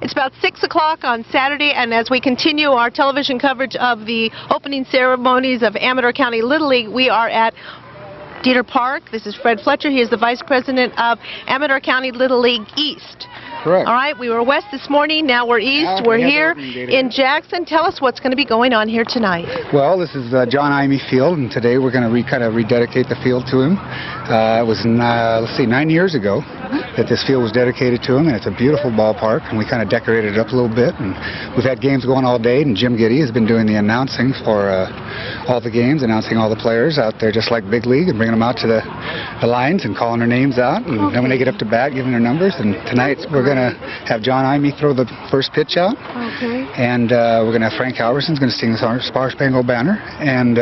It's about 6 o'clock on Saturday, and as we continue our television coverage of the opening ceremonies of Amador County Little League, we are at Dieter Park. This is Fred Fletcher. He is the Vice President of Amador County Little League East. Correct. All right, we were west this morning, now we're east. We're here in Jackson. Tell us what's going to be going on here tonight. Well, this is John Aimee Field, and today we're going to kind of rededicate the field to him. It was, let's see, 9 years ago that this field was dedicated to him, and it's a beautiful ballpark, and we kind of decorated it up a little bit. And we've had games going all day, and Jim Giddy has been doing the announcing for all the games, announcing all the players out there just like Big League, and bringing them out to the lines and calling their names out, and then when they get up to bat, giving their numbers. And tonight we're going to have John Aimee throw the first pitch out, and we're going to have Frank Halverson's going to sing the song Star Spangled Banner, and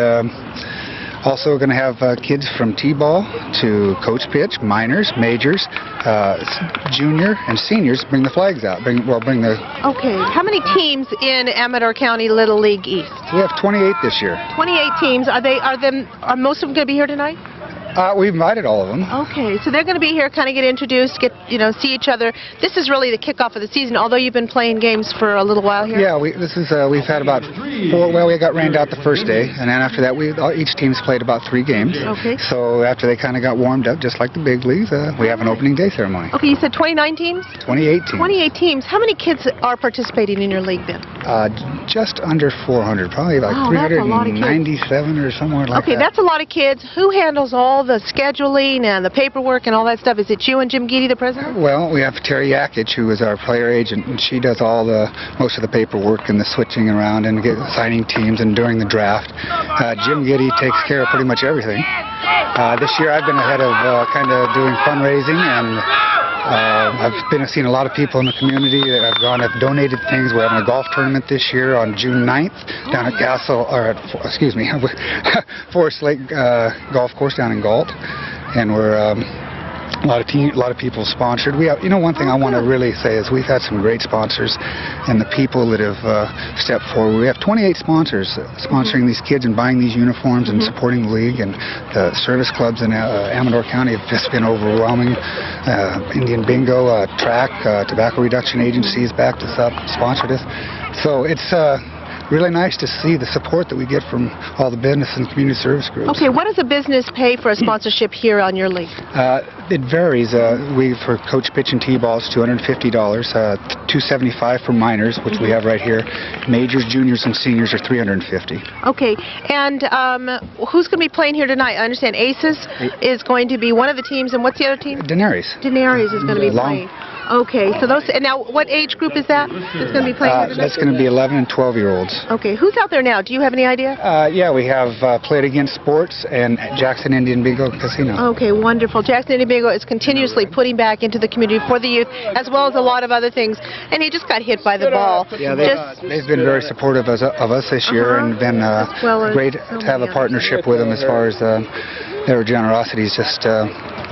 also we're going to have kids from T-ball to coach pitch, minors, majors, junior, and seniors bring the flags out. Bring the. Okay. How many teams in Amador County Little League East? We have 28 this year. 28 teams. Are most of them going to be here tonight? We've invited all of them. Okay, so they're going to be here, kind of get introduced, see each other. This is really the kickoff of the season, although you've been playing games for a little while here. Yeah, we've had about 4. Well, we got rained out the first day, and then after that, each team's played about 3 games. Okay. So after they kind of got warmed up, just like the big leagues, we have an opening day ceremony. Okay, you said 29 teams? 28 teams. 28 teams. How many kids are participating in your league then? Just under 400, probably like 397 or somewhere like that. Okay, that's a lot of kids. Who handles all the scheduling and the paperwork and all that stuff? Is it you and Jim Giddy, the president? Well, we have Terry Yakich, who is our player agent, and she does most of the paperwork and the switching around and signing teams and during the draft. Jim Giddy takes care of pretty much everything. This year I've been ahead of kind of doing fundraising, and I've seen a lot of people in the community that have donated things. We're having a golf tournament this year on June 9th down at Forest Lake Golf Course down in Galt, and we're a lot of people sponsored. We have, one thing I want to really say is we've had some great sponsors, and the people that have stepped forward. We have 28 sponsors sponsoring these kids and buying these uniforms and supporting the league, and the service clubs in Amador County have just been overwhelming. Indian Bingo, Track, Tobacco Reduction Agency has backed us up, sponsored us. So it's really nice to see the support that we get from all the business and community service groups. Okay, what does a business pay for a sponsorship here on your league? It varies. For coach pitch and T-ball, it's $250, $275 for minors, which we have right here. Majors, juniors, and seniors are $350. Okay, and who's going to be playing here tonight? I understand Aces is going to be one of the teams, and what's the other team? Daenerys. Daenerys is going to be playing. Okay, so and now what age group is that that's going to be playing here tonight? That's going to be 11 and 12-year-olds. Okay, who's out there now? Do you have any idea? Yeah, we have Played Against Sports and Jackson Indian Bingo Casino. Okay, wonderful. Jackson Indian Bingo is continuously putting back into the community for the youth, as well as a lot of other things. And he just got hit by the ball. Yeah, they've been very supportive of us this year, and been great to have a partnership with them as far as their generosity is just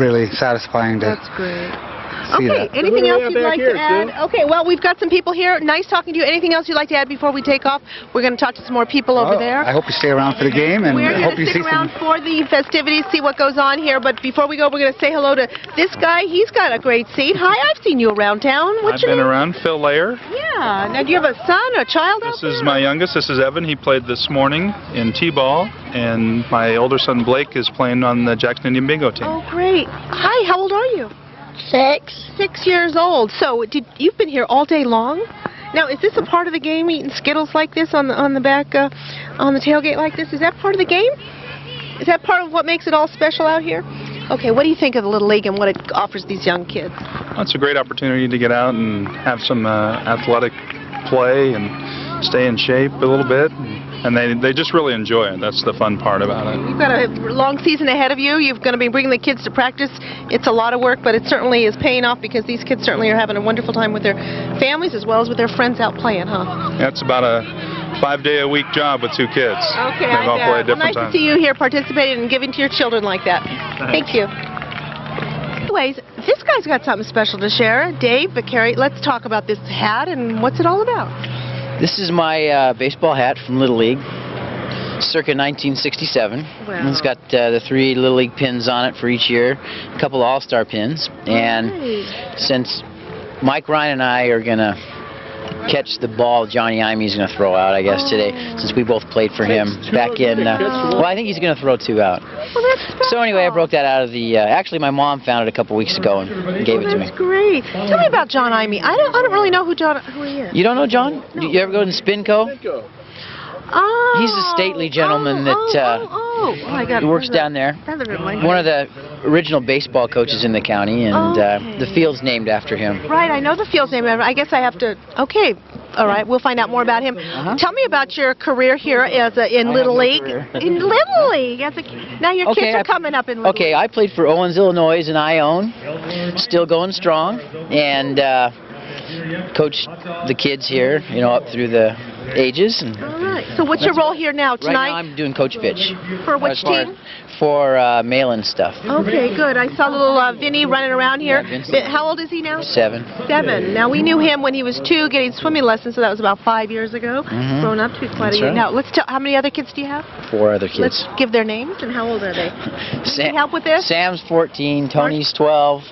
really satisfying to. That's great. Okay, anything else you'd like to add? Okay, well, we've got some people here. Nice talking to you. Anything else you'd like to add before we take off? We're going to talk to some more people over there. I hope you stay around for the game, and I hope you see some. We're going to stick around for the festivities, see what goes on here. But before we go, we're going to say hello to this guy. He's got a great seat. Hi, I've seen you around town. What's your name? I've been around. Phil Layer. Yeah. Now, do you have a son or a child out there? This is my youngest. This is Evan. He played this morning in T-ball, and my older son Blake is playing on the Jackson Indian Bingo team. Oh, great. Hi, how old are you? 6. 6 years old. So you've been here all day long? Now, is this a part of the game, eating Skittles like this on the back, on the tailgate like this? Is that part of the game? Is that part of what makes it all special out here? Okay, what do you think of the Little League and what it offers these young kids? Well, it's a great opportunity to get out and have some athletic play and stay in shape a little bit. And they just really enjoy it. That's the fun part about it. You've got a long season ahead of you. You're going to be bringing the kids to practice. It's a lot of work, but it certainly is paying off because these kids certainly are having a wonderful time with their families as well as with their friends out playing, huh? That's about a 5-day-a-week job with 2 kids. Okay, They've all played different nice times. to see you here participating and giving to your children like that. Thank you. Anyways, this guy's got something special to share. Dave Vicari, let's talk about this hat and what's it all about. This is my baseball hat from Little League, circa 1967. Wow. It's got the 3 Little League pins on it for each year, a couple of All-Star pins. And since Mike Ryan and I are going to catch the ball Johnny Aimee's going to throw out, I guess, today, since we both played for him back in, well, I think he's going to throw 2 out. Well, that's special. So anyway, I broke that out of the, actually my mom found it a couple weeks ago and gave it to me. That's great. Tell me about John Aimee. I don't really know who he is. You don't know John? No. You ever go to the Spinco? Oh. He's a stately gentleman that works down there. One of the original baseball coaches in the county, and the field's named after him. Right, I know the field's named after him. I guess I have to, okay. All right, we'll find out more about him. Tell me about your career here in Little League. In Little League. Now your kids are coming up in Little League. Okay, I played for Owens, Illinois in Ione. Still going strong. And coached the kids here, up through the ages. And all right. So what's your role here now, tonight? Right now I'm doing coach pitch. For which team? For mail-in stuff. Okay, good. I saw little Vinny running around here. Yeah, how old is he now? 7. 7. Now, we knew him when he was 2 getting swimming lessons, so that was about 5 years ago. Grown up to quite a year. Right. Now, let's tell, how many other kids do you have? 4 other kids. Let's give their names, and how old are they? Can you help with this? Sam's 14, Tony's 12,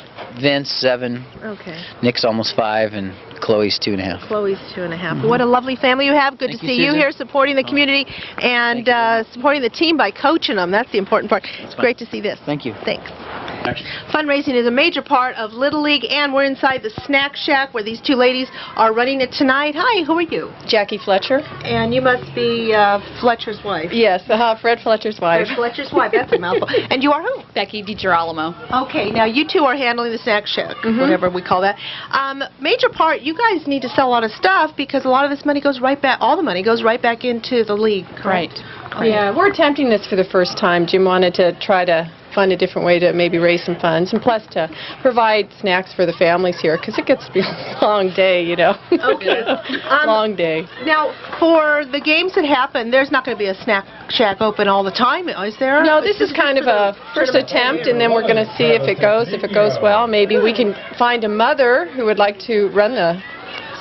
Vince 7, okay. Nick's almost 5, and Chloe's 2.5. Chloe's 2.5. What a lovely family you have. Good to see you here supporting the community and supporting the team by coaching them. That's the important part. It's great to see this. Thank you. Thanks. Fundraising is a major part of Little League, and we're inside the Snack Shack where these 2 ladies are running it tonight. Hi, who are you? Jackie Fletcher. And you must be Fletcher's wife. Yes, Fred Fletcher's wife. Fred Fletcher's wife. That's a mouthful. And you are who? Becky DiGirolamo. Okay, now you 2 are handling the Snack Shack, whatever we call that. Major part, you guys need to sell a lot of stuff because a lot of this money goes right back, all the money goes right back into the league, correct? Right. Yeah, we're attempting this for the first time. Jim wanted to try to find a different way to maybe raise some funds, and plus to provide snacks for the families here, because it gets to be a long day, Okay. Long day. Now, for the games that happen, there's not going to be a Snack Shack open all the time, is there? No, this is kind of a first attempt, and then we're going to see if it goes. If it goes well, maybe we can find a mother who would like to run the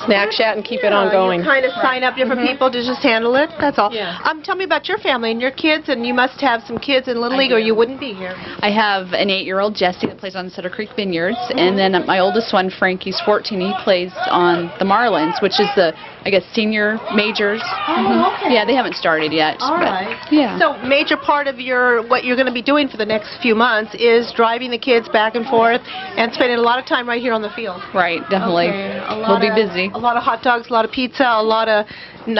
Snack Shack and keep it on going. You kind of sign up different people to just handle it. That's all. Yeah. Tell me about your family and your kids, and you must have some kids in Little League, or you wouldn't be here. I have an 8-year-old, Jesse, that plays on Sutter Creek Vineyards, and then my oldest one, Frankie's 14. He plays on the Marlins, which is the, I guess, senior majors. Oh, okay. Yeah, they haven't started yet. All right. Yeah. So, major part of what you're going to be doing for the next few months is driving the kids back and forth and spending a lot of time right here on the field. Right, definitely. Okay. We'll be busy. A lot of hot dogs, a lot of pizza, a lot of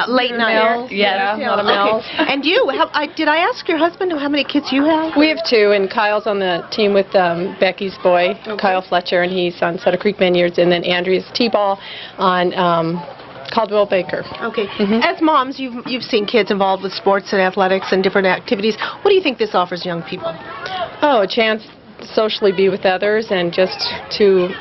late night. Yeah, a lot of meals. Okay. And you, did I ask your husband how many kids you have? We have 2, and Kyle's on the team with Becky's boy, Kyle Fletcher, and he's on Sutter Creek Vineyards, and then Andrea's T-ball on Caldwell Baker. Okay. As moms, you've seen kids involved with sports and athletics and different activities. What do you think this offers young people? Oh, a chance to socially be with others and just to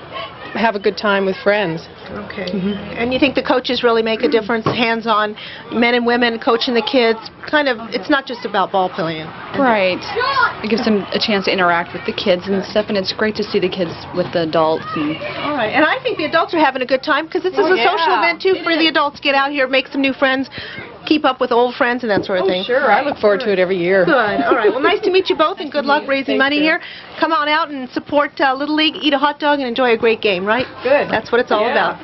have a good time with friends. Okay. And you think the coaches really make a difference, hands-on, men and women coaching the kids? It's not just about ball playing. Right. It gives them a chance to interact with the kids and stuff, and it's great to see the kids with the adults. All right. And I think the adults are having a good time because this is a social event, too, for the adults. Get out here, make some new friends, keep up with old friends and that sort of thing. Sure. I look forward to it every year. Good. All right. Well, nice to meet you both, and good luck raising money here. Come on out and support Little League, eat a hot dog, and enjoy a great game, right? Good. That's what it's all about.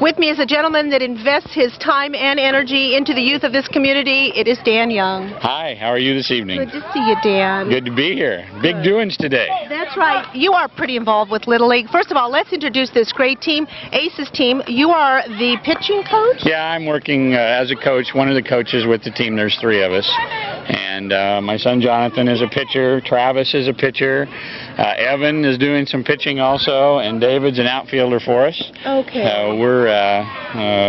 With me is a gentleman that invests his time and energy into the youth of this community. It is Dan Young. Hi, how are you this evening? Good to see you, Dan. Good to be here. Big doings today. That's right. You are pretty involved with Little League. First of all, let's introduce this great team, Ace's team. You are the pitching coach? Yeah, I'm working as a coach, one of the coaches with the team. There's 3 of us. And my son Jonathan is a pitcher. Travis is a pitcher. Evan is doing some pitching also. And David's an outfielder for us. Okay. We're...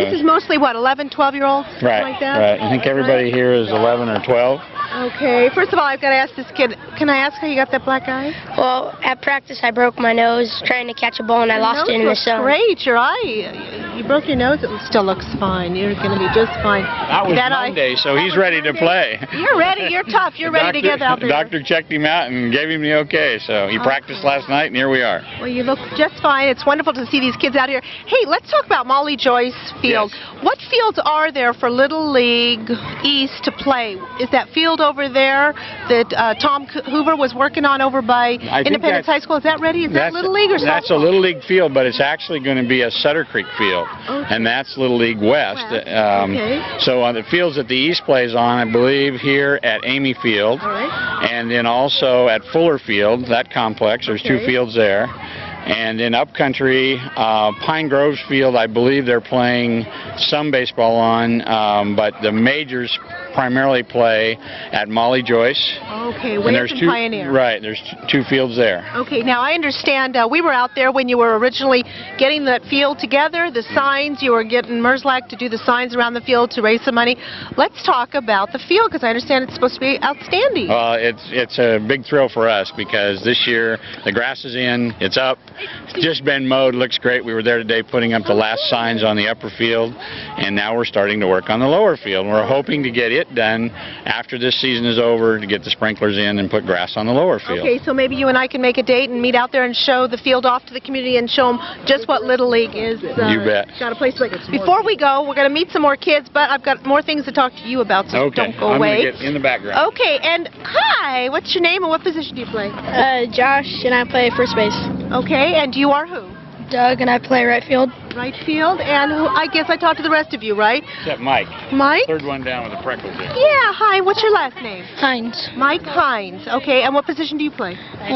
this is mostly, what, 11, 12-year-olds? Right, like that? right. I think everybody here is 11 or 12. Okay. First of all, I've got to ask this kid, can I ask how you got that black eye? Well, at practice I broke my nose trying to catch a ball and I lost it in the sun. Great, your eye. You broke your nose, it still looks fine. You're going to be just fine. That was Monday, so he's ready to play. You're ready, you're tough, you're ready to get out there. The doctor checked him out and gave him the okay, so he practiced last night and here we are. Well, you look just fine. It's wonderful to see these kids out here. Hey, let's talk about Molly Joyce Field. Yes. What fields are there for Little League East to play? Is that field over there that Tom Hoover was working on over by Independence Independence High School, is that ready? Is that Little League or softball? That's a Little League field, but it's actually going to be a Sutter Creek field, and that's Little League West. So on the fields that the East plays on, I believe here at Aimee Field, and then also at Fuller Field, that complex, there's 2 fields there. And in upcountry, Pine Grove's field, I believe they're playing some baseball on, but the majors primarily play at Molly Joyce. Okay, way up in Pioneer. Right, there's 2 fields there. Okay, now I understand we were out there when you were originally getting that field together, the signs, you were getting Merzlach to do the signs around the field to raise some money. Let's talk about the field, because I understand it's supposed to be outstanding. Well, it's a big thrill for us, because this year the grass is in, it's up, it's just been mowed, looks great. We were there today putting up the last signs on the upper field, and now we're starting to work on the lower field. We're hoping to get it done after this season is over, to get the sprinklers in and put grass on the lower field. Okay, so maybe you and I can make a date and meet out there and show the field off to the community and show them just what Little League is. You bet. Got a place to play. Before we go, we're going to meet some more kids, but I've got more things to talk to you about, so don't go away. I'm going to get in the background. Okay, and hi, what's your name and what position do you play? Josh, and I play first base. Okay, and you are who? Doug, and I play right field. Right field, and who, I guess I talked to the rest of you, right? Except Mike. Mike? Third one down with the freckles there. Yeah, hi, what's your last name? Hines. Mike Hines. Okay, and what position do you play? I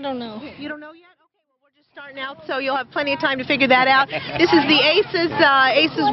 don't know. You don't know yet? Okay, well, we're just starting out, so you'll have plenty of time to figure that out. This is the Aces Aces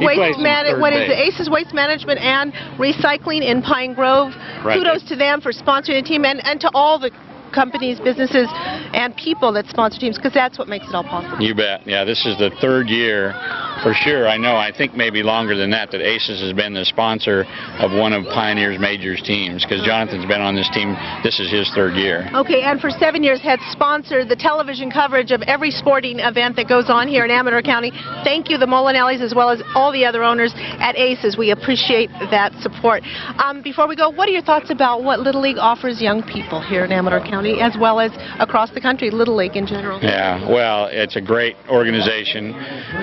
Waste Management and Recycling in Pine Grove. Right. Kudos to them for sponsoring the team, and to all the companies, businesses, and people that sponsor teams, because that's what makes it all possible. You bet. Yeah, this is the 3rd year for sure. I think maybe longer than that Aces has been the sponsor of one of Pioneer's Majors teams, because Jonathan's been on this team. This is his 3rd year. Okay, and for 7 years had sponsored the television coverage of every sporting event that goes on here in Amador County. Thank you, the Molinellis, as well as all the other owners at Aces. We appreciate that support. Before we go, what are your thoughts about what Little League offers young people here in Amador County, as well as across the country, Little League in general? Yeah, well, it's a great organization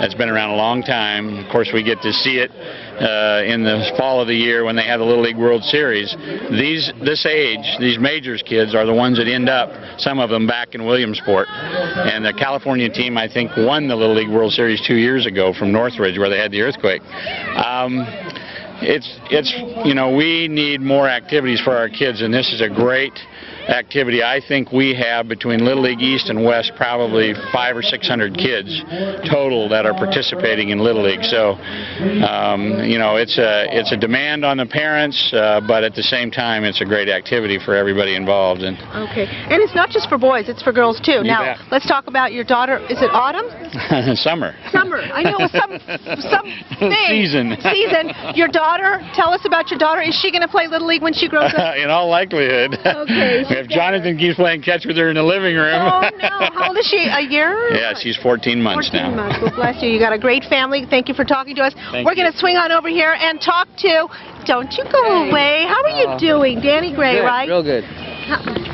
that's been around a long time. Of course, we get to see it in the fall of the year when they have the Little League World Series. This age, these majors kids are the ones that end up, some of them back in Williamsport. And the California team, I think, won the Little League World Series 2 years ago from Northridge, where they had the earthquake. We need more activities for our kids, and this is a great activity. I think we have between Little League East and West probably 500 or 600 kids total that are participating in Little League. So, it's a demand on the parents, but at the same time, it's a great activity for everybody involved. Okay, and it's not just for boys; it's for girls too. Now, let's talk about your daughter. Is it Autumn? Summer. Summer. I know some Season. Your daughter. Tell us about your daughter. Is she going to play Little League when she grows up? In all likelihood. Okay. If Jonathan keeps playing catch with her in the living room. Oh, no. How old is she? A year? Yeah, she's 14 months now. 14 months. Well, bless you. You got a great family. Thank you for talking to us. We're going to swing on over here and talk to... Don't you go away. How are you doing? Danny Gray, good, right? Real good.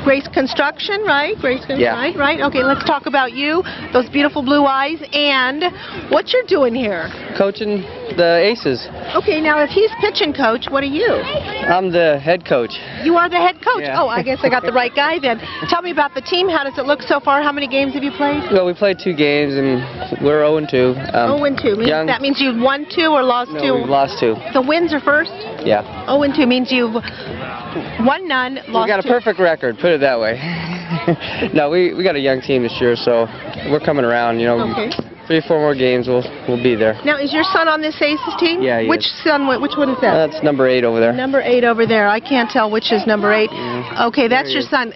Grace Construction, right? Grace Construction, yeah. right? Okay, let's talk about you, those beautiful blue eyes, and what you're doing here. Coaching the Aces. Okay, now if he's pitching coach, what are you? I'm the head coach. You are the head coach? Yeah. Oh, I guess I got the right guy then. Tell me about the team. How does it look so far? How many games have you played? Well, we played 2 games, and we're 0-2. 0-2. That means you've won 2 or lost 2? No, we've lost 2. The wins are first? Yeah. 0-2 means you've won none, lost 2. We got a perfect record, put it that way. No, we got a young team this year, so we're coming around. Okay. 3 or 4 more games, we'll be there. Now, is your son on this Aces team? Yeah, he Which is. son? Which one is that? That's number 8 over there. Number 8 over there. I can't tell which is number 8. Okay, that's your son.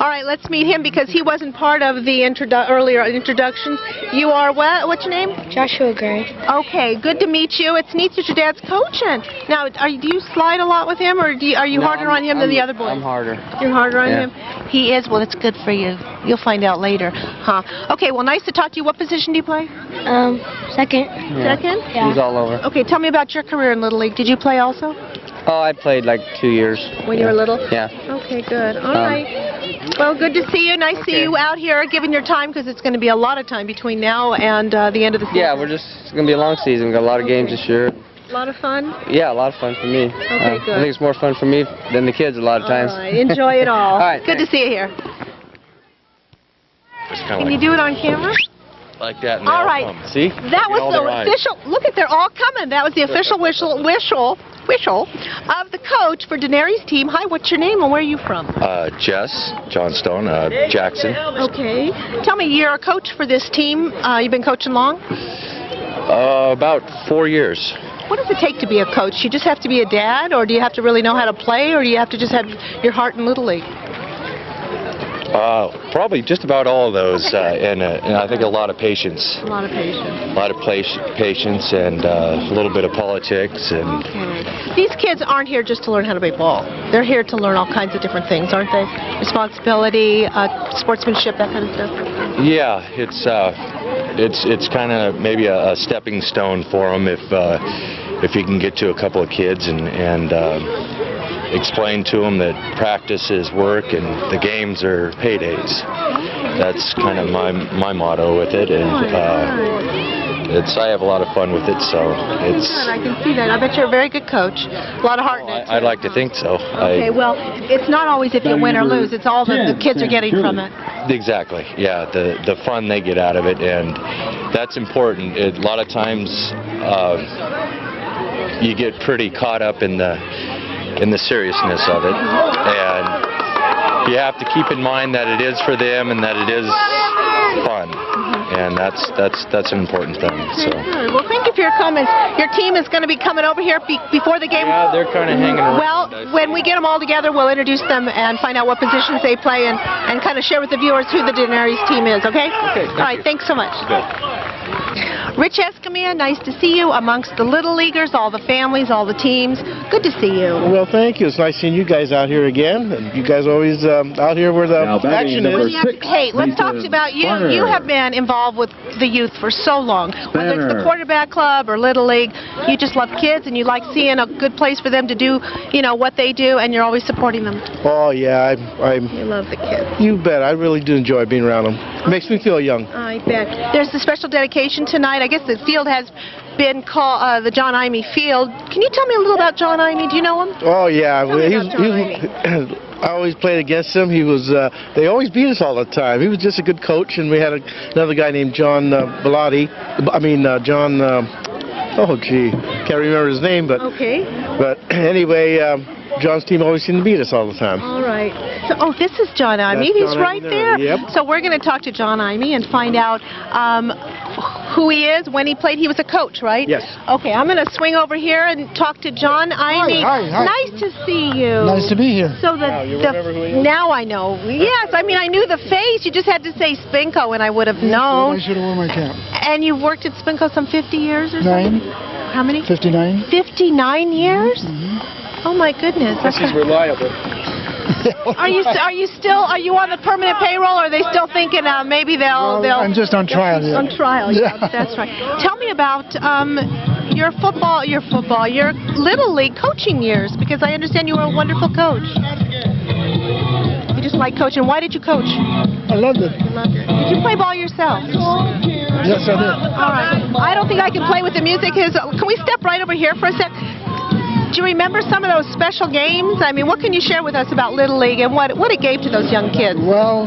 All right, let's meet him because he wasn't part of the earlier introductions. You are what? What's your name? Joshua Gray. Okay, good to meet you. It's neat that your dad's coaching. Now, do you slide a lot with him, or are you harder on him than the other boys? I'm harder. You're harder on him? He is? Well, it's good for you. You'll find out later. Huh. Okay, well, nice to talk to you. What position do you play? Second. Yeah. Second? Yeah. He's all over. Okay, tell me about your career in Little League. Did you play also? Oh, I played like 2 years. When you were little? Yeah. Okay, good. All right. Well, good to see you. Nice to see you out here giving your time, because it's going to be a lot of time between now and the end of the season. Yeah, it's going to be a long season. We've got a lot of games this year. A lot of fun? Yeah, a lot of fun for me. Okay, good. I think it's more fun for me than the kids a lot of times. All right. Enjoy it all. All right, good thanks. to see you here. kind of Can you do it on camera? like that. And All right. See? That was All the their eyes. official. Look at, they're all coming. That was the official whistle of the coach for Daenerys' team. Hi, what's your name and where are you from? Jess Johnstone, Jackson. Okay. Tell me, you're a coach for this team. You've been coaching long? About 4 years. What does it take to be a coach? You just have to be a dad, or do you have to really know how to play, or do you have to just have your heart in Little League? Probably just about all of those, and I think a lot of patience. A lot of patience. A lot of patience and a little bit of politics. And Okay. These kids aren't here just to learn how to play ball. They're here to learn all kinds of different things, aren't they? Responsibility, sportsmanship, that kind of stuff. yeah, it's kind of maybe a stepping stone for them if you can get to a couple of kids and explain to them that practice is work and the games are paydays. That's kind of my motto with it, and I have a lot of fun with it. So it's. I can see that. I bet you're a very good coach. A lot of heart in it. I'd like to think so. Okay, well, it's not always if you win or lose. It's all that the kids are getting from it. Exactly. Yeah, the fun they get out of it, and that's important. A lot of times you get pretty caught up in the seriousness of it, and you have to keep in mind that it is for them and that it is fun, and that's an important thing. So. Good. Well, thank you for your comments. Your team is going to be coming over here before the game. Yeah, they're kind of hanging around. Well, when we get them all together, we'll introduce them and find out what positions they play and kind of share with the viewers who the Daenerys team is. Okay? Okay. All right. Thanks so much. Rich Escamilla, nice to see you amongst the Little Leaguers, all the families, all the teams. Good to see you. Well, thank you. It's nice seeing you guys out here again. And you guys always out here where the action is. Hey, let's talk about you. You have been involved with the youth for so long. Whether it's the quarterback club or Little League, you just love kids and you like seeing a good place for them to do, what they do, and you're always supporting them. Oh, yeah. You love the kids. You bet. I really do enjoy being around them. It makes me feel young. I bet. There's the special dedication tonight. I guess the field has been called the John Aimee Field. Can you tell me a little about John Aimee? Do you know him? Oh, yeah. Tell me about John Aimee. I always played against him. He was. They always beat us all the time. He was just a good coach, and we had another guy named John Bellotti. John. Oh, gee, can't remember his name, but. Okay. But anyway, John's team always seemed to beat us all the time. All right. So, this is John Aimee. He's John right Aimee there. Yep. So we're going to talk to John Aimee and find out who he is, when he played. He was a coach, right? Yes. Okay, I'm going to swing over here and talk to John Aimee. Hi. Nice to see you. Nice to be here. So Now, you remember who he is? now I know. Yes, I mean I knew the face. You just had to say Spinco and I would have known. I should have worn my cap. And you've worked at Spinco some 50 years or something? How many? 59. 59 years? Oh my goodness. She's reliable. Are you on the permanent payroll, or are they still thinking maybe they'll I'm just on trial. On trial, yeah, that's right. Tell me about your Little League coaching years, because I understand you were a wonderful coach. You just like coaching. Why did you coach? I loved it. You loved it. Did you play ball yourself? Yes, I did. All right. I don't think I can play with the music. Can we step right over here for a sec? Do you remember some of those special games? I mean, what can you share with us about Little League and what it gave to those young kids? Well,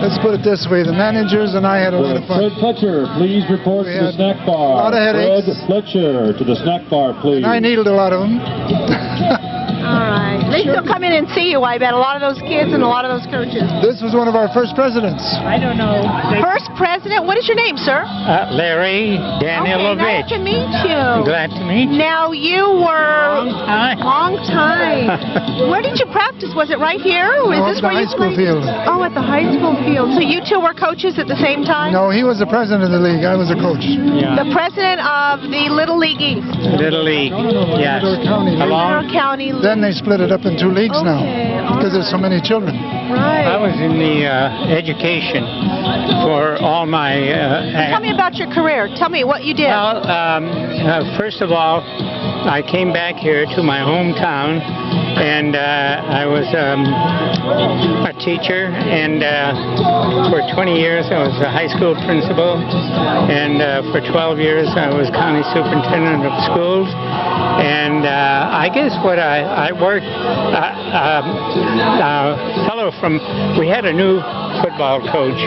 let's put it this way. The managers and I had a lot of fun. Fred Fletcher, please report to the snack bar. A lot of headaches. Fred Fletcher to the snack bar, please. And I needled a lot of them. All right. They still come in and see you, I bet. A lot of those kids and a lot of those coaches. This was one of our first presidents. I don't know. First president? What is your name, sir? Larry Danilovich. Nice to meet you. Glad to meet you. Now, you were... Long time. Where did you practice? Was it right here? Or is this where you played? Field. Oh, at the high school field. So you two were coaches at the same time? No, he was the president of the league. I was a coach. Yeah. The president of the Little League East. Little League. Yes. Amador County. Then they split it up in two leagues now because there's so many children. Right. I was in the education for all my... Tell me about your career. Tell me what you did. Well, first of all, I came back here to my hometown, and I was a teacher, and for 20 years I was a high school principal, and for 12 years I was county superintendent of schools. And I guess what I worked, a fellow from, we had a new football coach,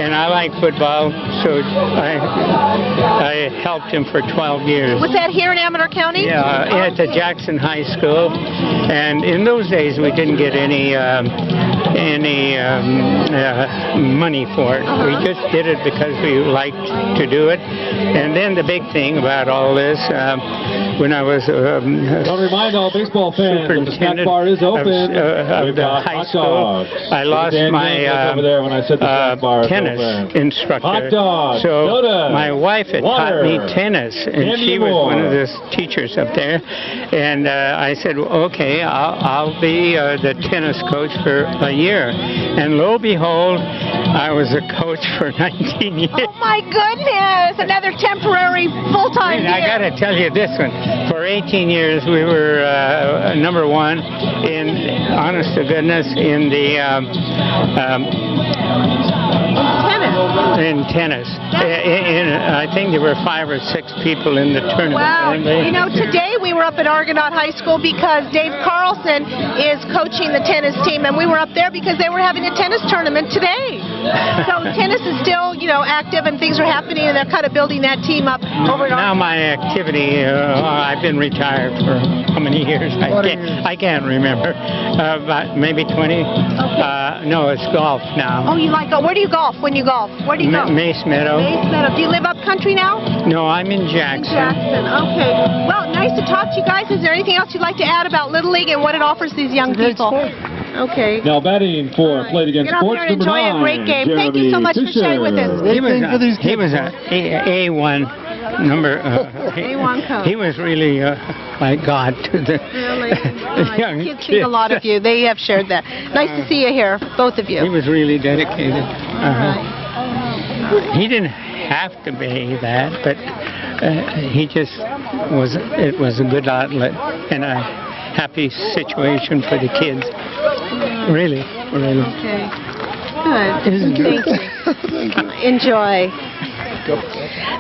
and I like football, so I helped him for 12 years. Was that here in Amador County? Yeah, at the Jackson High School, and in those days we didn't get any money for it. We just did it because we liked to do it. And then the big thing about all this, when I was Don't remind all baseball fans that the snack bar is open. of the high school, I lost my tennis instructor. Hot dogs, so sodas, my wife had taught me tennis, and she was one of the teachers up there. And I said, okay, I'll be the tennis coach for a year. And lo and behold, I was a coach for 19 years. Oh my goodness! Another temporary full-time I got to tell you this one. For 18 years, we were number one in, honest to goodness, in the tennis. I think there were 5 or 6 people in the tournament. Wow. You know, today we were up at Argonaut High School because Dave Carlson is coaching the tennis team, and we were up there because they were having a tennis tournament today. So tennis is still, you know, active and things are happening, and they're kind of building that team up over Now my activity, I've been retired for how many years? I can't remember. About maybe 20. Okay. No, it's golf now. Oh, you like golf? Where do you golf when you golf? Where do you go? Mace Meadow. Mace Meadow. Do you live up country now? No, I'm in Jackson. Okay. Well, nice to talk to you guys. Is there anything else you'd like to add about Little League and what it offers these young people? Okay. Now batting for Played Against Get Sports out there and number enjoy 9. a great game. Thank you so much for sharing with us. He was a A1 number. A1 coach. He was really like God to the young kids think a lot of you. They have shared that. Nice to see you here, both of you. He was really dedicated. He didn't have to be that, but he just was. It was a good outlet and a happy situation for the kids. Really. Okay. Good. Thank you. Enjoy.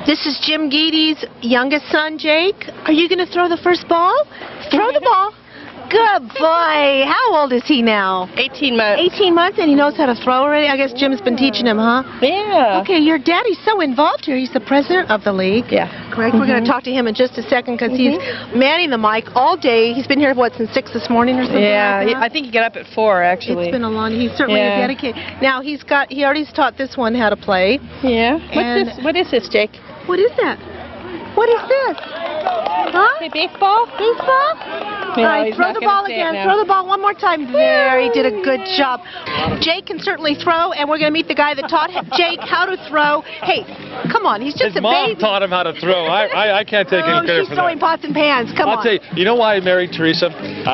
This is Jim Geedy's youngest son, Jake. Are you going to throw the first ball? Throw the ball. Good boy. How old is he now? 18 months. 18 months, and he knows how to throw already? I guess Jim's been teaching him, huh? Yeah. Okay, your daddy's so involved here. He's the president of the league. Yeah. Correct? We're going to talk to him in just a second because he's manning the mic all day. He's been here, what, since 6 this morning or something? Yeah, like that? I think he got up at 4, actually. It's been a long, he's certainly a dedicated. Now, he already taught this one how to play. Yeah. What is this, Jake? What is that? What is this? Huh? Baseball? Baseball? No, All right, throw the ball again. Throw the ball one more time. There, he did a good job. Jake can certainly throw, and we're going to meet the guy that taught Jake how to throw. Hey, come on, he's just His a baby. mom taught him how to throw. I can't take any credit she's for throwing that. pots and pans. Come on. I'll tell you, you know why I married Teresa?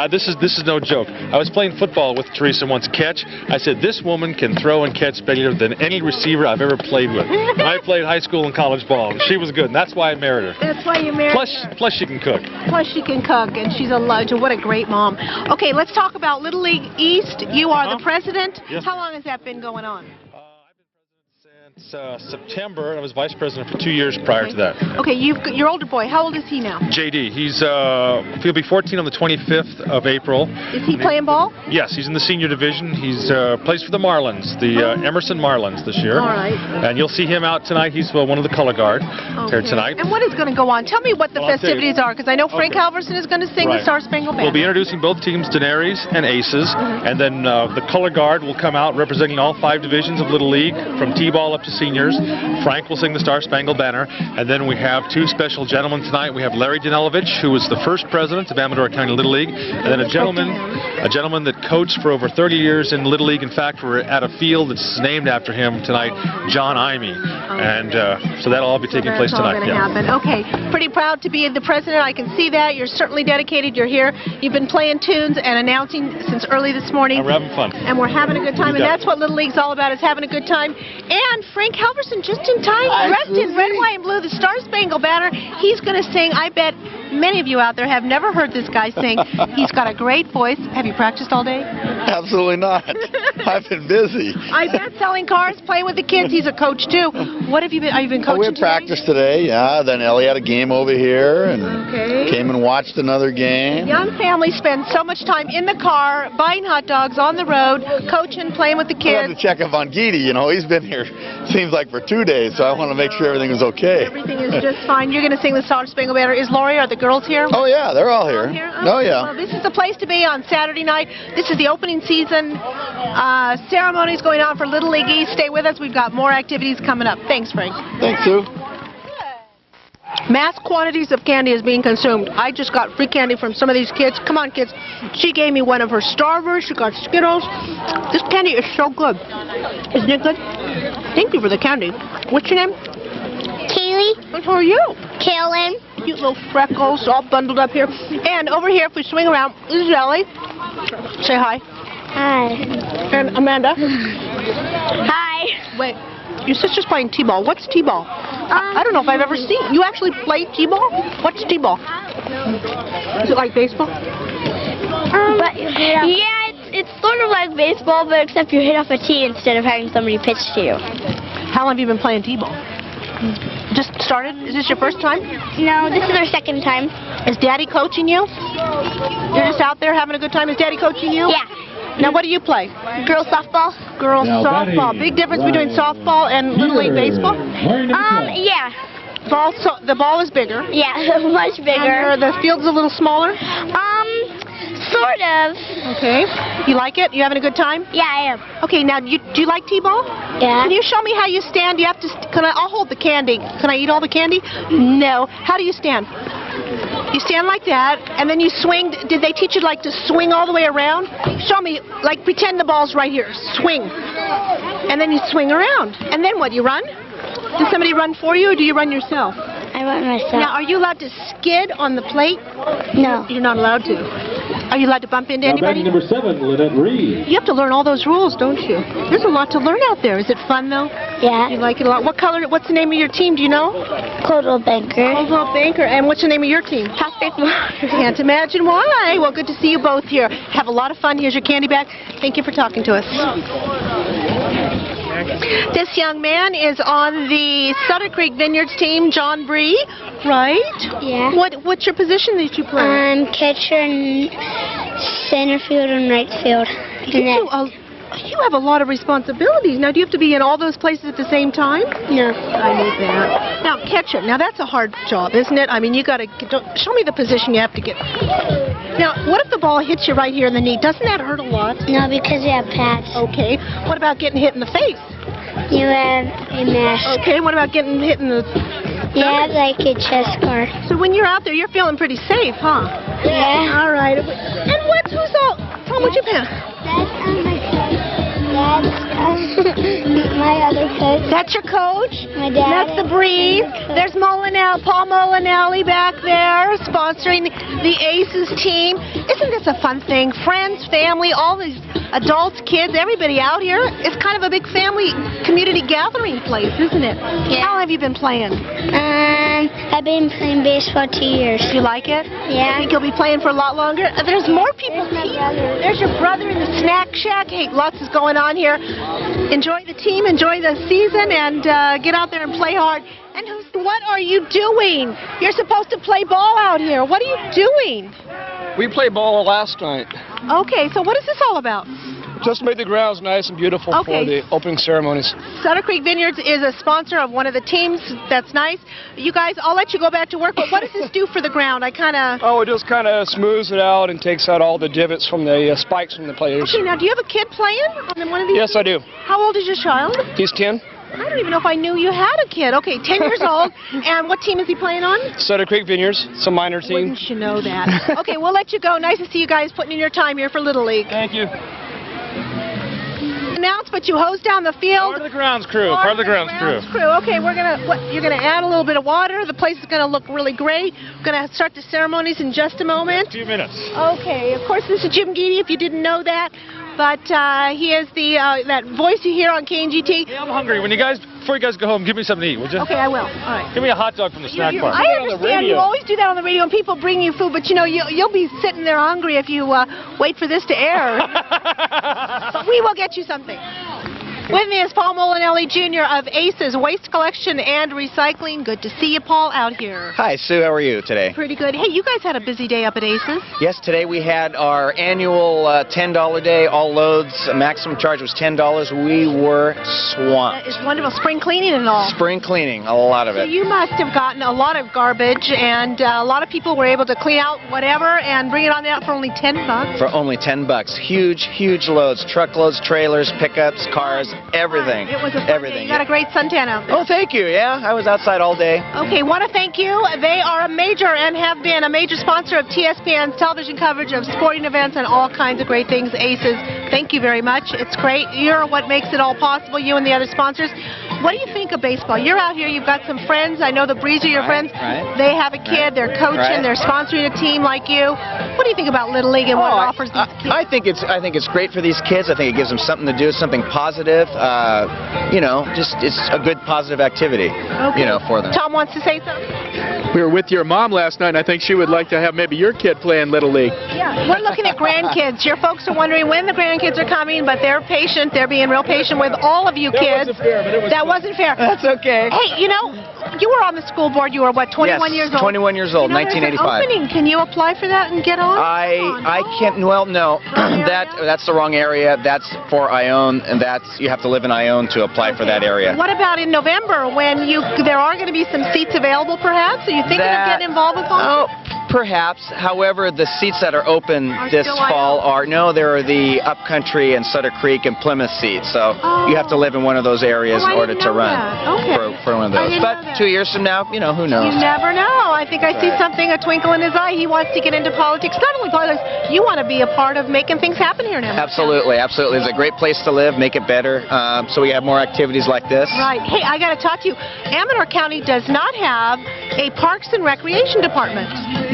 This is no joke. I was playing football with Teresa once, catch. I said, this woman can throw and catch better than any receiver I've ever played with. And I played high school and college ball. She was good, and that's why I married her. That's why you married her. Plus she can cook. Plus she can cook, and she's a lunch. What a great mom. Okay, let's talk about Little League East. You are the president. Yes. How long has that been going on? Since September, and I was vice president for 2 years prior to that. Okay, your older boy, how old is he now? JD, he'll be 14 on the 25th of April. Is he playing ball? Yes, he's in the senior division. He's plays for the Marlins, the Emerson Marlins this year. All right. And you'll see him out tonight. He's one of the color guard here tonight. And what is going to go on? Tell me what the festivities are, because I know Frank Halverson is going to sing the Star Spangled Banner. We'll be introducing both teams, Daenerys and Aces, and then the color guard will come out representing all 5 divisions of Little League, from T-ball up to seniors. Frank will sing the Star Spangled Banner, and then we have 2 special gentlemen tonight. We have Larry Danielovich, who was the first president of Amador County Little League, and then a gentleman that coached for over 30 years in Little League. In fact, we're at a field that's named after him tonight, John Aimee, and so that'll all be taking place tonight. Happen. Okay, pretty proud to be the president. I can see that. You're certainly dedicated. You're here. You've been playing tunes and announcing since early this morning. And we're having fun. And we're having a good time, and that's what Little League's all about, is having a good time. And Frank Halverson, just in time, dressed in red, white, and blue, the Star Spangled Banner. He's going to sing. I bet many of you out there have never heard this guy sing. He's got a great voice. Have you practiced all day? Absolutely not. I've been busy. I bet selling cars, playing with the kids. He's a coach too. What have you been? Have you been coaching? We had practice today. Yeah. Then Ellie had a game over here, and came and watched another game. Young families spend so much time in the car, buying hot dogs, on the road, coaching, playing with the I had kids. to check up on Geedy. You know, he's been here, seems like for 2 days, so I want to make sure everything was okay. Everything is just fine. You're going to sing the Star Spangled Banner. Is Lori, are the girls here? Oh yeah, they're all here. Oh yeah. Well, this is the place to be on Saturday night. This is the opening season. Ceremonies going on for Little League East. Stay with us. We've got more activities coming up. Thanks, Frank. Thanks, Sue. Mass quantities of candy is being consumed. I just got free candy from some of these kids. Come on, kids. She gave me one of her Starbursts. She got Skittles. This candy is so good. Isn't it good? Thank you for the candy. What's your name? Kaylee. And who are you? Kaylin. Cute little freckles all bundled up here. And over here, if we swing around, is Ellie. Say hi. Hi. And Amanda. Hi. Wait, your sister's playing T-ball. What's T-ball? I don't know if I've ever seen. You actually play T-ball? What's T-ball? Is it like baseball? Yeah, it's sort of like baseball, but except you hit off a tee instead of having somebody pitch to you. How long have you been playing T-ball? Just started? Is this your first time? No, this is our second time. Is Daddy coaching you? You're just out there having a good time. Is Daddy coaching you? Yeah. Now, what do you play? Girls softball. Girls softball. Big difference between softball and Little League baseball? Yeah. The ball is bigger. Yeah, much bigger. And the field's a little smaller? Sort of. Okay. You like it? You having a good time? Yeah, I am. Okay, now, do you like T-ball? Yeah. Can you show me how you stand? You have to, I'll hold the candy. Can I eat all the candy? No. How do you stand? You stand like that, and then you swing. Did they teach you, like, to swing all the way around? Show me, like, pretend the ball's right here. Swing. And then you swing around. And then what, you run? Does somebody run for you, or do you run yourself? I run myself. Now, are you allowed to skid on the plate? No. You're not allowed to. Are you allowed to bump into anybody? Number 7, Lynette Reed. You have to learn all those rules, don't you? There's a lot to learn out there. Is it fun, though? Yeah. You like it a lot. What's the name of your team? Do you know? Coldwell Banker. Coldwell Banker. And what's the name of your team? Prospect Motors. Can't imagine why. Well, good to see you both here. Have a lot of fun. Here's your candy bag. Thank you for talking to us. This young man is on the Sutter Creek Vineyards team, John Bree, right? Yeah. What's your position that you play? I'm catcher and center field and right field. You have a lot of responsibilities. Now, do you have to be in all those places at the same time? No. I need that. Now, catcher. Now, that's a hard job, isn't it? I mean, you got to show me the position you have to get. Now, what if the ball hits you right here in the knee? Doesn't that hurt a lot? No, because you have pads. Okay. What about getting hit in the face? You have a mask. Okay. What about getting hit in the... You have like a chest guard. So when you're out there, you're feeling pretty safe, huh? Yeah. All right. And who's all... Tom, what's your pen? That's my other coach. That's your coach? My dad. That's the Breeze. There's Paul Molinelli back there sponsoring the Aces team. Isn't this a fun thing? Friends, family, all these adults, kids, everybody out here. It's kind of a big family community gathering place, isn't it? Yeah. How long have you been playing? I've been playing baseball 2 years. Do you like it? Yeah. I think you'll be playing for a lot longer. There's more people. There's my brother. There's your brother in the snack shack. Hey, lots is going on here. Enjoy the team, enjoy the season, and get out there and play hard. And what are you doing? You're supposed to play ball out here. What are you doing? We played ball last night. Okay, so what is this all about? Just made the grounds nice and beautiful for the opening ceremonies. Sutter Creek Vineyards is a sponsor of one of the teams. That's nice. You guys, I'll let you go back to work, but what does this do for the ground? It just kind of smooths it out and takes out all the divots from the spikes from the players. Okay, now do you have a kid playing on one of these? Yes, I do. How old is your child? He's 10. I don't even know if I knew you had a kid. Okay, 10 years old. And what team is he playing on? Sutter Creek Vineyards. It's a minor team. Wouldn't you know that? Okay, we'll let you go. Nice to see you guys putting in your time here for Little League. Thank you. Announced, but you hose down the field. Part of the grounds crew. Part of the grounds crew. Okay, you're gonna add a little bit of water. The place is gonna look really great. We're gonna start the ceremonies in just a moment. 2 minutes. Okay, of course this is Jim Geedy, if you didn't know that. But he is that voice you hear on KNGT. Hey, I'm hungry. When you guys before you guys go home, give me something to eat, would you? Okay, I will. All right. Give me a hot dog from the snack bar. I understand you always do that on the radio and people bring you food, but you know, you'll be sitting there hungry if you wait for this to air. But we will get you something. With me is Paul Molinelli Jr. of ACES Waste Collection and Recycling. Good to see you, Paul, out here. Hi, Sue. How are you today? Pretty good. Hey, you guys had a busy day up at ACES. Yes, today we had our annual $10 day. All loads, maximum charge was $10. We were swamped. That is wonderful. Spring cleaning and all. Spring cleaning, a lot of So it. you must have gotten a lot of garbage, and a lot of people were able to clean out whatever and bring it on out for only $10. For only $10. Huge, huge loads. Truckloads, trailers, pickups, cars, everything. It was a fun everything. day. You got a great suntan out there. Oh, thank you. Yeah, I was outside all day. Okay, want to thank you. They are a major and have been a major sponsor of TSPN's television coverage of sporting events and all kinds of great things. ACES, thank you very much. It's great. You're what makes it all possible, you and the other sponsors. What do you think of baseball? You're out here, you've got some friends. I know the Breeze are your friends. Right. They have a kid, they're coaching, they're sponsoring a team like you. What do you think about Little League and what it offers these kids? I think it's great for these kids. I think it gives them something to do, something positive. You know, just it's a good positive activity. Okay. You know, for them. Tom wants to say something? We were with your mom last night, and I think she would like to have maybe your kid play in Little League. Yeah, we're looking at grandkids. Your folks are wondering when the grandkids are coming, but they're patient. They're being real patient with all of you kids. That wasn't fair, but it was That wasn't fair. That's okay. Hey, you know, you were on the school board. You were, what, 21 years old? 21 years old, You know, there's 1985. an opening. Can you apply for that and get on? I can't. Well, no, that's the wrong area. That's for Ione, and you have to live in Ione to apply for that area. What about in November when there are going to be some seats available, perhaps? Are you thinking of getting involved with all this? Perhaps. However, the seats that are open this fall there are the Upcountry and Sutter Creek and Plymouth seats. So you have to live in one of those areas in order to run for one of those. But 2 years from now, you know, who knows? You never know. I think I see something, a twinkle in his eye. He wants to get into politics. Not only politics, you want to be a part of making things happen here now. Absolutely, absolutely. It's a great place to live, make it better. So we have more activities like this. Right. Hey, I got to talk to you. Amador County does not have a Parks and Recreation Department.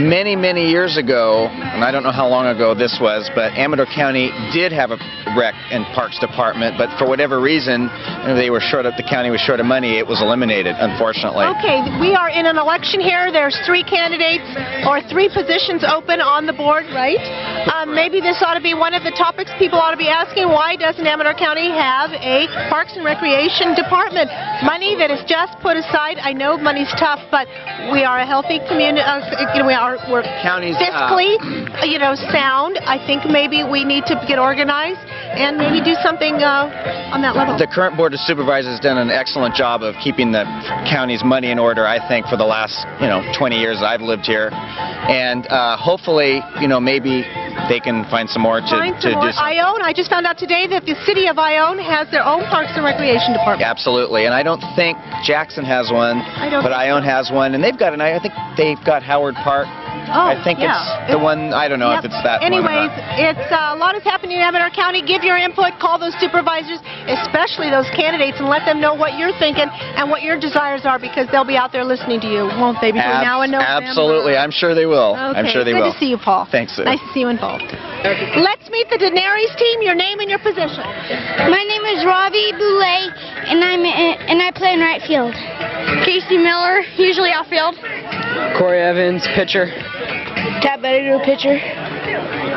Many, many years ago, and I don't know how long ago this was, but Amador County did have a rec and parks department, but for whatever reason, the county was short of money. It was eliminated, unfortunately. Okay, we are in an election here. There's 3 candidates or 3 positions open on the board, right? Maybe this ought to be one of the topics people ought to be asking. Why doesn't Amador County have a Parks and Recreation Department? Money that is just put aside. I know money's tough, but we are a healthy community. We're fiscally, sound. I think maybe we need to get organized and maybe do something on that level. The current Board of Supervisors has done an excellent job of keeping the county's money in order, I think, for the last 20 years I've lived here. And hopefully, maybe they can find some more to do some. Ione, I just found out today that the city of Ione has their own Parks and Recreation Department. Absolutely, and I don't think Jackson has one, but Ione has one, and they've got I think they've got Howard Park. I think it's the one, I don't know if it's that one or Anyways, not. it's a lot is happening in Amador County. Give your input, call those supervisors, especially those candidates, and let them know what you're thinking and what your desires are, because they'll be out there listening to you, won't they, between now and November? Absolutely, I'm sure they will. Okay. I'm sure they will. Good to see you, Paul. Thanks, Sue. Nice to see you involved. Let's meet the Daenerys team. Your name and your position. My name is Robbie Boulay, and I play in right field. Casey Miller, usually outfield. Corey Evans, pitcher. Tab Editor, pitcher.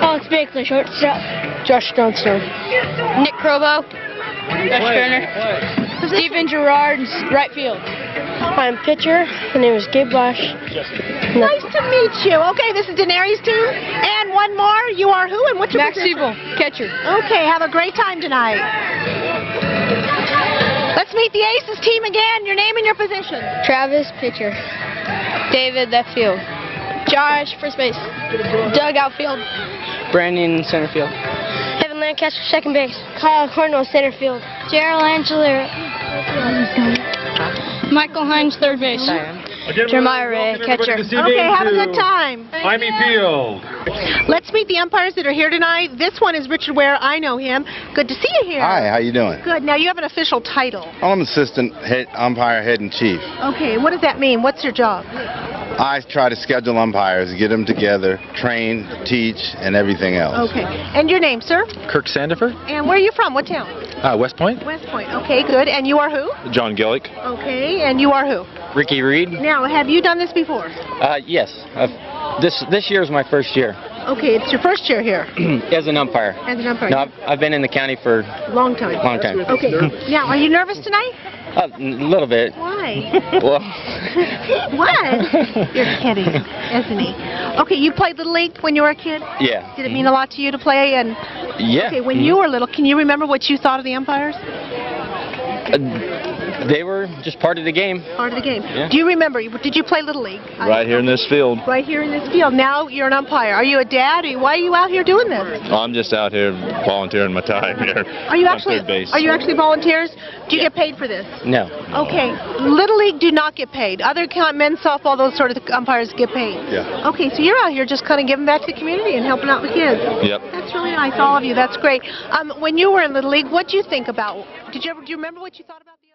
Alex Bakley, shortstop. Josh Johnstone. Nick Crobo, Josh Turner. Steven Gerard, right field. I'm pitcher. My name is Gabe Blash. Nice to meet you. Okay, this is Daenerys team. And one more. You are who and what's your Max position? Siebel, catcher. Okay, have a great time tonight. Let's meet the Aces team again. Your name and your position. Travis, pitcher. David, left field. Josh, first base. Doug, outfield. Brandon, center field. Evan Lancaster, second base. Kyle Cornwell, center field. Gerald Angela. Michael Hines, third base. Jeremiah Ray, catcher. Okay, have a good time. Aimee Field. Let's meet the umpires that are here tonight. This one is Richard Ware. I know him. Good to see you here. Hi, how you doing? Good. Now, you have an official title. I'm assistant umpire head and chief. Okay, what does that mean? What's your job? I try to schedule umpires, get them together, train, teach, and everything else. Okay. And your name, sir? Kirk Sandifer, And where are you from? What town? West Point. West Point. Okay, good. And you are who? John Gillick. Okay. And you are who? Ricky Reed. Now, have you done this before? Yes. This year is my first year Okay, it's your first year here as an umpire. as an umpire. No, I've been in the county for Long time. Long time. Okay. Now, are you nervous tonight? a little bit. Why? Well, What? You're kidding, isn't he? Okay, you played Little League when you were a kid? yeah. Did it mean a lot to you to play? And Yeah. okay, when you were little, can you remember what you thought of the umpires? They were just part of the game. Part of the game. Yeah. Do you remember? Did you play Little League? Right here in this field. Right here in this field. Now you're an umpire. Are you a dad? Why are you out here doing this? I'm just out here volunteering my time here. Are you on actually? third base. Are you actually volunteers? Do you get paid for this? No. Okay. Little League do not get paid. Other men's softball, those sort of umpires get paid. Yeah. Okay, so you're out here just kind of giving back to the community and helping out the kids. Yep. That's really nice, all of you. That's great. When you were in Little League, what did you think about? Do you remember what you thought about the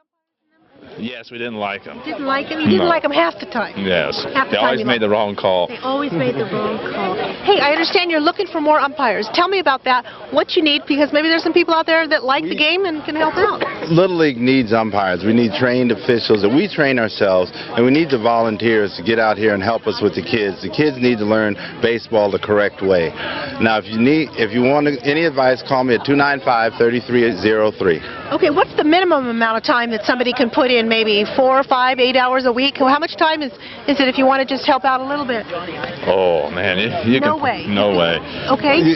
Yes, we didn't like them. Didn't like them? You didn't No. like them half the time. Yes. Half the They time always you made the wrong call. They always made the wrong call. Hey, I understand you're looking for more umpires. Tell me about that. What you need, because maybe there's some people out there that like the game and can help out. Little League needs umpires. We need trained officials, and we train ourselves, and we need the volunteers to get out here and help us with the kids. The kids need to learn baseball the correct way. Now, if you want any advice, call me at 295-3303. Okay, what's the minimum amount of time that somebody can put in? Maybe 4 or 5, 8 hours a week? How much time is it if you want to just help out a little bit? Oh man, you No can. way. No way. Okay, You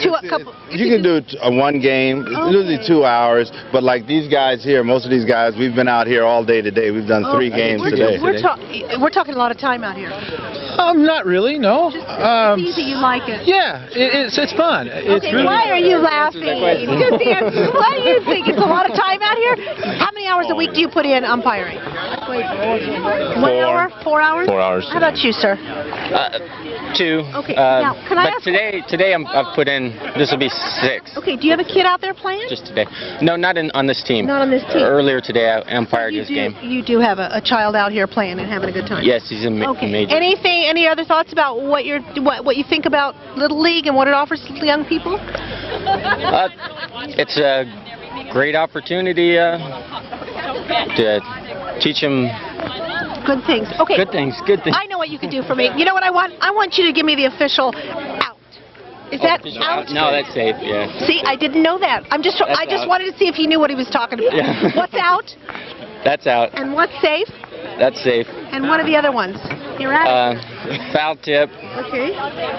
can do one game. It's usually 2 hours, but like these guys here, most of these guys, we've been out here all day today. We've done 3 games today. We're talking a lot of time out here. Not really, no. It's easy, you like it. Yeah, it's fun. It's Okay, really why are you laughing? Just answer. Why do you think it's a lot of time out here? How many hours a week do you put in umpiring? 1 hour? 4 hours? 4 hours. How about you, sir? 2. Okay, now, can I but ask- today I've put in. This will be 6. Okay, do you have a kid out there playing? Just today. No, not on this team. Not on this team. Earlier today, I umpired his game. You do have a child out here playing and having a good time. Yes, he's a Okay. major. Any other thoughts about what you think about Little League and what it offers to young people? It's a great opportunity to teach them Good things. Okay. good things. Good things. I know what you can do for me. You know what I want? I want you to give me the official out. Is that out? No, that's safe. Yeah. See, I didn't know that. I just out. wanted to see if he knew what he was talking about. Yeah. What's out? That's out. And what's safe? That's safe. And what are the other ones? You're at it. Foul tip. Okay.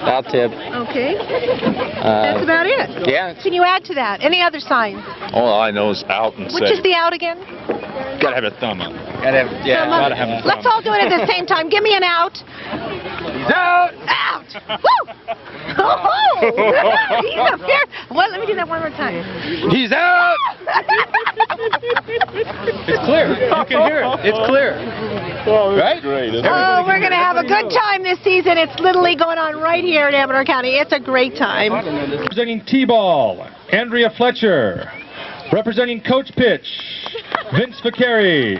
Foul tip. Okay. That's about it. Yeah. Can you add to that? Any other signs? All I know is out and Which safe. is the out again? Gotta have a thumb up. Gotta have, yeah. Thumb up. Gotta have a thumb. Let's all do it at the same time. Give me an out. He's out. Out. Woo! Oh, he's a fair. Well, let me do that one more time. He's out. It's clear. You can hear it. It's clear. Oh, Right? great. Oh, we're going to have a good time this season. It's Little League going on right here in Amador County. It's a great time. Representing T-ball, Andrea Fletcher. Representing Coach Pitch, Vince Vicari.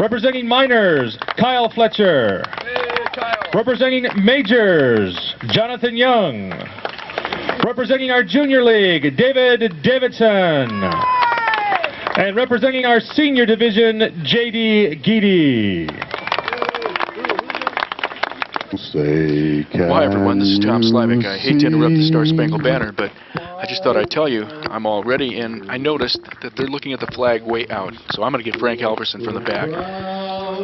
Representing Minors, Kyle Fletcher. Representing Majors, Jonathan Young. Representing our Junior League, David Davidson. And representing our Senior Division, J.D. Geedy. Well, hi everyone, this is Tom Slavic. I hate to interrupt the Star Spangled Banner, but I just thought I'd tell you I'm all ready, and I noticed that they're looking at the flag way out, so I'm going to get Frank Halverson from the back.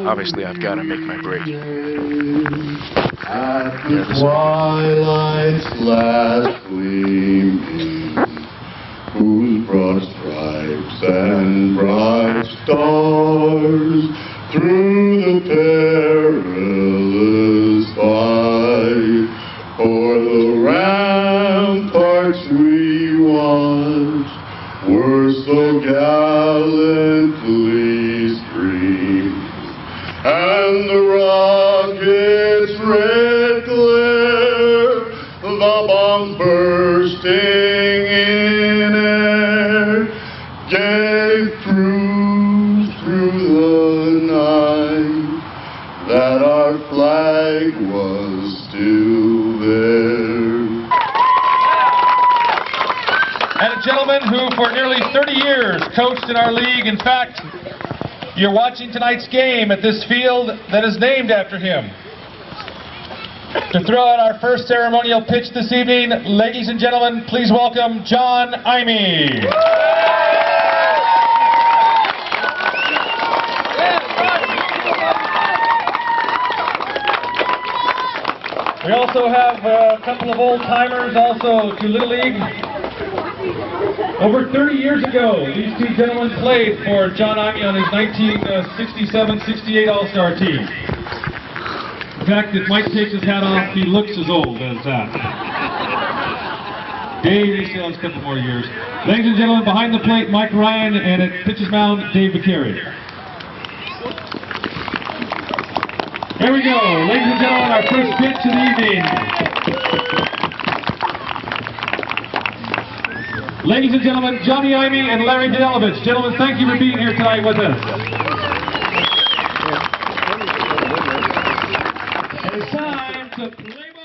Obviously, I've got to make my break. At the twilight's last gleaming, whose broad stripes and bright stars through the perilous fight for the ramparts we watched were so gallantly streamed, and the rocket's red glare, the bombs bursting in air, gave proof through the night that our flag was still there. And a gentleman who for nearly 30 years coached in our league. In fact, you're watching tonight's game at this field that is named after him. To throw out our first ceremonial pitch this evening, ladies and gentlemen, please welcome John Aimee. We also have a couple of old-timers also to Little League. Over 30 years ago, these two gentlemen played for John Aimee on his 1967-68 All-Star team. In fact, if Mike takes his hat off, he looks as old as that. Dave, he still has a couple more years. Ladies and gentlemen, behind the plate, Mike Ryan, and at pitcher's mound, Dave McCary. Here we go, ladies and gentlemen, our first pitch of the evening. Ladies and gentlemen, Johnny Aimee and Larry Danovich. Gentlemen, thank you for being here tonight with us. And it's time to play